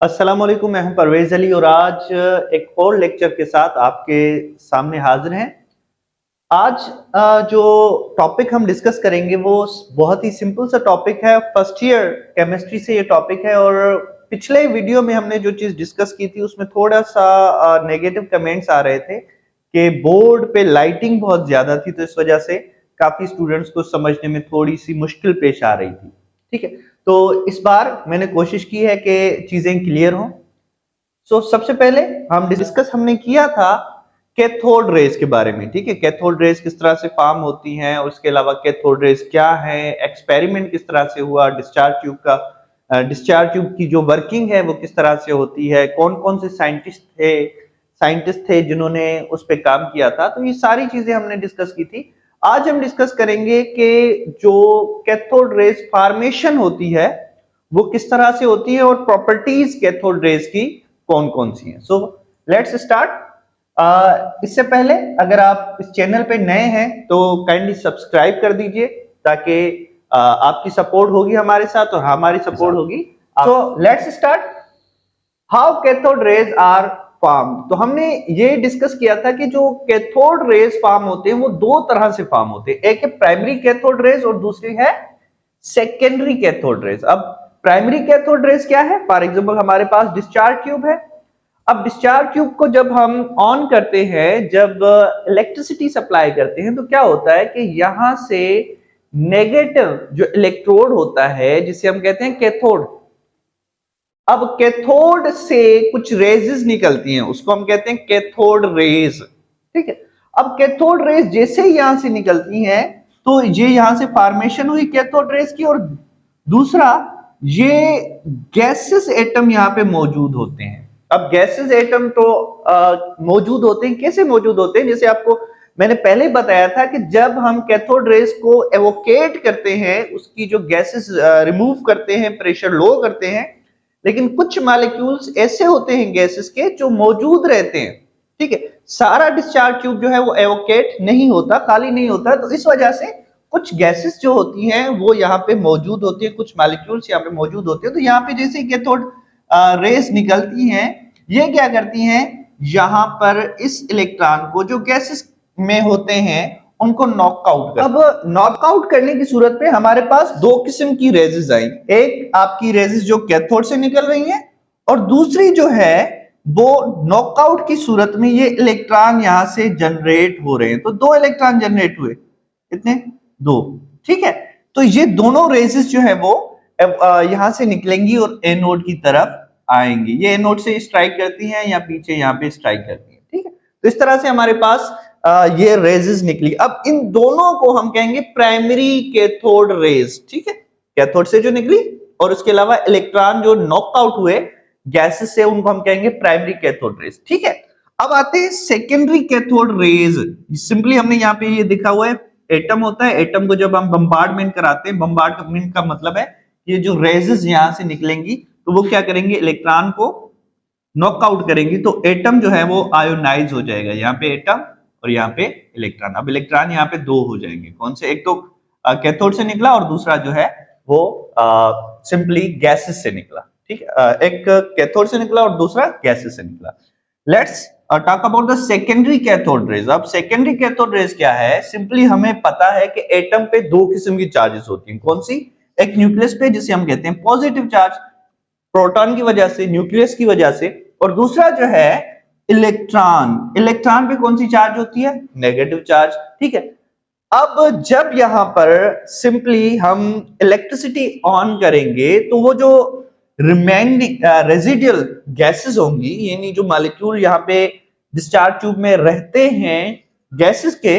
अस्सलाम वालेकुम, मैं हूं परवेज अली और आज एक और लेक्चर के साथ आपके सामने हाजिर हैं। आज जो टॉपिक हम डिस्कस करेंगे वो बहुत ही सिंपल सा टॉपिक है। फर्स्ट ईयर केमिस्ट्री से ये टॉपिक है और पिछले वीडियो में हमने जो चीज डिस्कस की थी उसमें थोड़ा सा नेगेटिव कमेंट्स आ रहे थे कि बोर्ड पे लाइटिंग बहुत ज्यादा थी, तो इस वजह से काफी स्टूडेंट्स को समझने में थोड़ी सी मुश्किल पेश आ रही थी। ठीक है, तो इस बार मैंने कोशिश की है कि चीजें क्लियर हों। सबसे पहले हम डिस्कस हमने किया था कैथोड रेज के बारे में। ठीक है, कैथोड रेज किस तरह से फॉर्म होती हैं और उसके अलावा कैथोड रेज क्या है, एक्सपेरिमेंट किस तरह से हुआ, डिस्चार्ज ट्यूब का डिस्चार्ज ट्यूब की जो वर्किंग है वो किस तरह से होती है, कौन कौन से साइंटिस्ट थे जिन्होंने उस पर काम किया था। तो ये सारी चीजें हमने डिस्कस की थी। आज हम डिस्कस करेंगे कि जो कैथोड रेज फॉर्मेशन होती है वो किस तरह से होती है और प्रॉपर्टीज कैथोड रेज की कौन कौन सी हैं। Let's start. इससे पहले अगर आप इस चैनल पे नए हैं तो काइंडली सब्सक्राइब कर दीजिए ताकि आपकी सपोर्ट होगी हमारे साथ और हमारी सपोर्ट होगी। Let's start. How cathode rays are form. तो हमने ये डिस्कस किया था कि जो कैथोड रेज फॉर्म होते हैं वो दो तरह से फॉर्म होते हैं, एक है प्राइमरी कैथोड रेज और दूसरी है सेकेंडरी कैथोड रेज। अब प्राइमरी कैथोड रेज क्या है? फॉर एग्जांपल हमारे पास डिस्चार्ज ट्यूब है। अब डिस्चार्ज ट्यूब को जब हम ऑन करते हैं, जब इलेक्ट्रिसिटी सप्लाई करते हैं, तो क्या होता है कि यहां से नेगेटिव जो इलेक्ट्रोड होता है जिसे हम कहते हैं कैथोड, अब कैथोड से कुछ रेजेस निकलती हैं, उसको हम कहते हैं कैथोड रेज। ठीक है, अब कैथोड रेज जैसे ही यहां से निकलती हैं तो ये यहां से फॉर्मेशन हुई कैथोड रेज की, और दूसरा ये गैसेस एटम यहां पे मौजूद होते हैं। अब गैसेस एटम तो मौजूद होते हैं, कैसे मौजूद होते हैं? जैसे आपको मैंने पहले बताया था कि जब हम कैथोड रेज को एवोकेट करते हैं, उसकी जो गैसेस रिमूव करते हैं, प्रेशर लो करते हैं, लेकिन कुछ मॉलिक्यूल्स ऐसे होते हैं गैसेस के जो मौजूद रहते हैं। ठीक है, सारा डिस्चार्ज ट्यूब जो है वो एवोकेट नहीं होता, खाली नहीं होता, तो इस वजह से कुछ गैसेस जो होती हैं वो यहाँ पे मौजूद होती है, कुछ मॉलिक्यूल्स यहाँ पे मौजूद होते हैं। तो यहाँ पे जैसे कैथोड रेस निकलती हैं, ये क्या करती हैं, यहाँ पर इस इलेक्ट्रॉन को जो गैसेस में होते हैं उनको नॉकआउट कर। अब नॉकआउट करने की सूरत पे हमारे पास दो किस्म की रेजेस आई, एक आपकी रेजेस जो कैथोड से निकल रही हैं और दूसरी जो है वो नॉकआउट की सूरत में ये इलेक्ट्रॉन यहां से जनरेट हो रहे हैं। तो दो इलेक्ट्रॉन जनरेट हुए, कितने? दो। ठीक है, तो ये दोनों रेजेस जो है वो यहां से निकलेंगी और एनोड की तरफ आएंगी। ये एनोड से स्ट्राइक करती हैं या पीछे यहाँ पे स्ट्राइक करती हैं। ठीक है, तो इस तरह से हमारे पास ये रेजेस निकली। अब इन दोनों को हम कहेंगे प्राइमरी कैथोड रेज। ठीक है, कैथोड से जो निकली और उसके अलावा इलेक्ट्रॉन जो नॉकआउट हुए गैसेस से, उनको हम कहेंगे प्राइमरी कैथोड रेज। ठीक है, अब आते हैं सेकेंडरी कैथोड रेज। सिंपली हमने यहाँ पे ये दिखा हुआ है, एटम होता है, एटम को जब हम बम्बार्डमेंट कराते हैं, बम्बार्डमेंट का मतलब है ये जो रेजेस यहां से निकलेंगी तो वो क्या करेंगे, इलेक्ट्रॉन को नॉकआउट करेंगी, तो एटम जो है वो आयोनाइज हो जाएगा। यहाँ पे एटम और यहाँ पे इलेक्ट्रॉन। अब इलेक्ट्रॉन यहाँ पे दो हो जाएंगे, कौन से? एक तो कैथोड से निकला और दूसरा जो है वो सिंपली गैसेस से निकला। ठीक है, एक कैथोड से निकला और दूसरा गैसेस से निकला। Let's talk about the secondary cathode rays. अब सेकेंडरी कैथोड रेज क्या है? सिंपली हमें पता है कि एटम पे दो किस्म की चार्जेस होती हैं, कौन सी? एक न्यूक्लियस पे जिसे हम कहते हैं पॉजिटिव चार्ज, प्रोटॉन की वजह से, न्यूक्लियस की वजह से, और दूसरा जो है इलेक्ट्रॉन। इलेक्ट्रॉन पे कौन सी चार्ज होती है? Negative charge. ठीक है, अब जब यहां पर सिंपली हम इलेक्ट्रिसिटी ऑन करेंगे तो वो जो रिमेनिंग रेजिडुअल गैसेस होंगी, यानी जो मॉलिक्यूल यहाँ पे डिस्चार्ज ट्यूब में रहते हैं गैसेस के,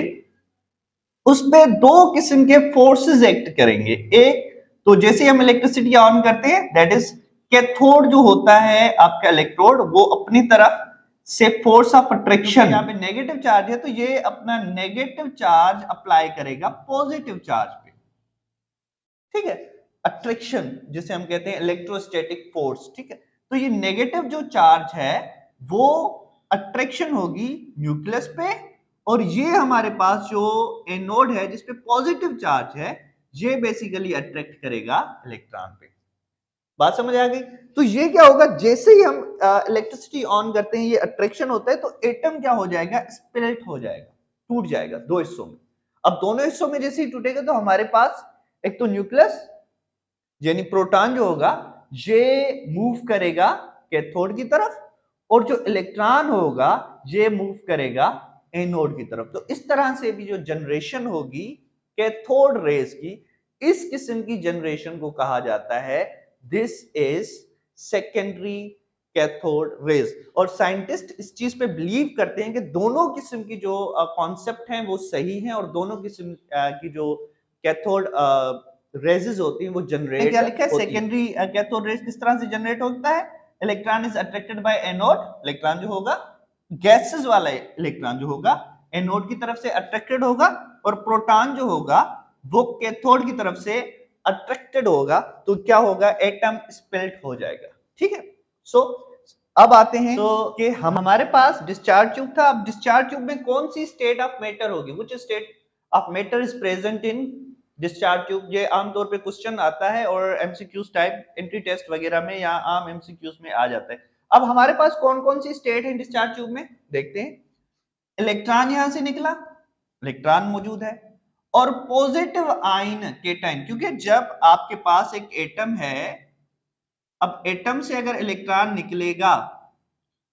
उसपे दो किस्म के फोर्सेस एक्ट करेंगे। एक तो जैसे हम इलेक्ट्रिसिटी ऑन करते हैं, दैट इज कैथोड जो होता है आपका इलेक्ट्रोड, वो अपनी तरफ से फोर्स ऑफ अट्रैक्शन, यहाँ पे नेगेटिव चार्ज है तो ये अपना नेगेटिव चार्ज अप्लाई करेगा पॉजिटिव चार्ज पे। ठीक है, अट्रैक्शन जिसे हम कहते हैं इलेक्ट्रोस्टैटिक फोर्स। ठीक है, तो ये नेगेटिव जो चार्ज है वो अट्रैक्शन होगी न्यूक्लियस पे, और ये हमारे पास जो एनोड है जिसपे पॉजिटिव चार्ज है, ये बेसिकली अट्रैक्ट करेगा इलेक्ट्रॉन पे। बात समझ आ गई? तो ये क्या होगा, जैसे ही हम इलेक्ट्रिसिटी ऑन करते हैं, ये अट्रैक्शन होता है, तो एटम क्या हो जाएगा, स्प्लिट हो जाएगा, टूट जाएगा दो हिस्सों में। अब दोनों हिस्सों में जैसे ही टूटेगा तो हमारे पास एक तो न्यूक्लियस यानी प्रोटॉन जो होगा ये मूव करेगा कैथोड की तरफ, और जो इलेक्ट्रॉन होगा ये मूव करेगा एनोड की तरफ। तो इस तरह से भी जो जनरेशन होगी कैथोड रेज की, इस किस्म की जनरेशन को कहा जाता है this is secondary cathode rays. और साइंटिस्ट इस चीज पे बिलीव करते हैं कि दोनों किस्म की जो कॉन्सेप्ट हैं वो सही हैं, और दोनों किस्म की जो कैथोड रेजेस होती हैं वो जनरेट क्या लिखा है, सेकेंडरी कैथोड रेज किस तरह से जनरेट होता है, electron is attracted by anode, electron जो होगा गैसेस वाला इलेक्ट्रॉन जो होगा एनोड की तरफ से अट्रैक्टेड होगा, और प्रोटॉन जो होगा वो कैथोड की तरफ से अट्रैक्टेड होगा, तो क्या होगा, एटम स्प्लिट हो जाएगा। ठीक है, सो अब आते हैं कि हमारे पास डिस्चार्ज ट्यूब था। अब डिस्चार्ज ट्यूब में कौन सी स्टेट ऑफ मैटर होगी, which state of matter is present in discharge tube? ये आमतौर पे क्वेश्चन आता है और एमसीक्यूज टाइप एंट्री टेस्ट वगैरह में या आम एमसीक्यूज में आ जाता है। अब हमारे पास कौन कौन सी स्टेट है डिस्चार्ज ट्यूब में, देखते हैं। इलेक्ट्रॉन यहां से निकला, इलेक्ट्रॉन मौजूद है, और पॉजिटिव आयन केटाइन, क्योंकि जब आपके पास एक एटम है, अब एटम से अगर इलेक्ट्रॉन निकलेगा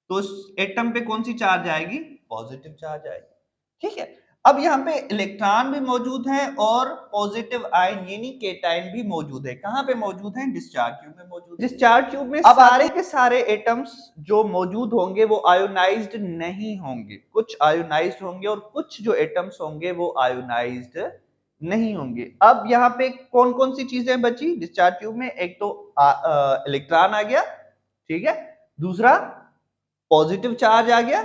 तो उस एटम पे कौन सी चार्ज आएगी, पॉजिटिव चार्ज आएगी। ठीक है, अब यहाँ पे इलेक्ट्रॉन भी मौजूद है और पॉजिटिव आयन यानी केटाइन भी मौजूद है। कहां पे मौजूद है, डिस्चार्ज ट्यूब में मौजूद है। डिस्चार्ज ट्यूब में सारे के सारे एटम्स जो मौजूद होंगे वो आयोनाइज्ड नहीं होंगे, कुछ आयोनाइज्ड होंगे और कुछ जो एटम्स होंगे वो आयोनाइज्ड नहीं होंगे। अब यहाँ पे कौन कौन सी चीजें बची डिस्चार्ज ट्यूब में, एक तो इलेक्ट्रॉन आ गया, ठीक है, दूसरा पॉजिटिव चार्ज आ गया,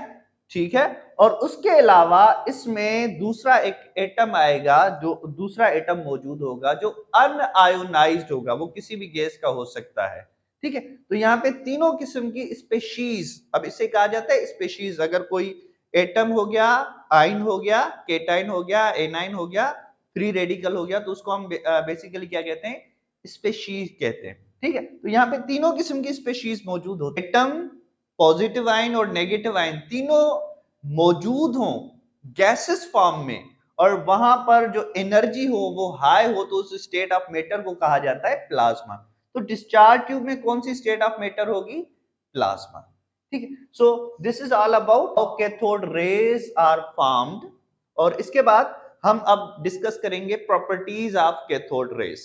ठीक है, और उसके अलावा इसमें दूसरा एक एटम आएगा, जो दूसरा एटम मौजूद होगा जो अनआयोनाइज्ड होगा, वो किसी भी गैस का हो सकता है। ठीक है, तो यहाँ पे तीनों किस्म की स्पेशीज, अब इसे कहा जाता है स्पेशीज। अगर कोई एटम हो गया, आयन हो गया, केटाइन हो गया, एनाइन हो गया, फ्री रेडिकल हो गया, तो उसको हम बेसिकली क्या कहते हैं, स्पेशीज कहते हैं। ठीक है, तो यहाँ पे तीनों किस्म की स्पेशीज मौजूद होते हैं। एटम, पॉजिटिव आयन और नेगेटिव आयन तीनों मौजूद हो गैसेस फॉर्म में, और वहां पर जो एनर्जी हो वो हाई हो, तो उस स्टेट ऑफ मैटर को कहा जाता है प्लाज्मा। तो डिस्चार्ज ट्यूब में कौन सी स्टेट ऑफ मैटर होगी, प्लाज्मा। ठीक है, so this is all about how cathode rays are formed. और इसके बाद हम अब डिस्कस करेंगे प्रॉपर्टीज ऑफ कैथोड रेज।